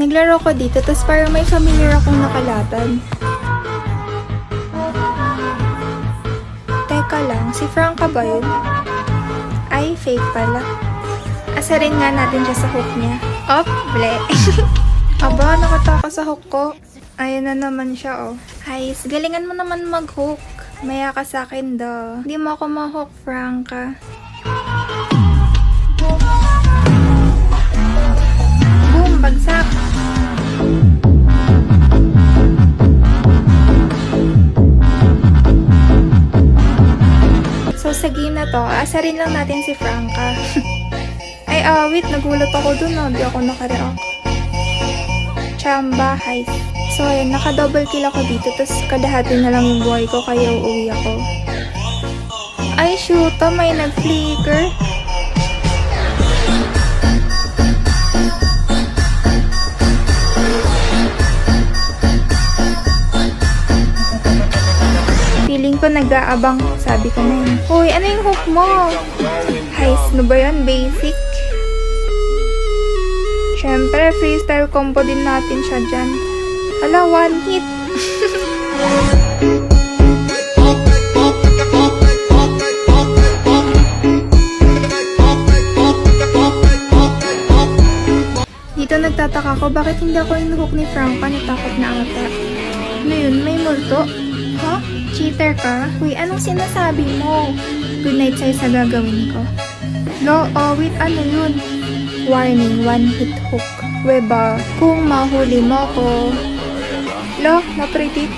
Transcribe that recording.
Naglaro ko dito, tapos parang may familiar akong nakalatan. Teka lang, si Franca ba yun? Ay, fake pala. Asarin nga natin siya sa hook niya. Op, ble. Aba, nakataka sa hook ko. Ayan na naman siya, oh. Guys, galingan mo naman mag-hook. Maya ka sa akin, do. Hindi mo ako ma-hook, Franca. Boom, bagsak. So, sa game na to, asarin lang natin si Franca. Ay, wait, nagulat ako dun, oh. Di ako nakareact. Chamba, heist. So, ayan, naka-double kill ako dito, tapos kalahati na lang yung buhay ko, kaya uuwi ako. Ay, shoot, may nag-flicker. Feeling ko nag-aabang, sabi ko na yun. Uy, ano yung hook mo? Heist, no ba yan? Basic. Siyempre, freestyle combo din natin siya dyan. Ala, one hit. Dito nagtataka ko, bakit hindi ako inuhook ni Franca? Natakot na ata. Ano yun? May multo? Ha? Cheater ka? Uy, anong sinasabi mo? Good night sa'yo sa gagawin ko. No, wait, ano yun? Warning, one hit hook. Weba, kung mahuli mo ko. Lo, na-predict.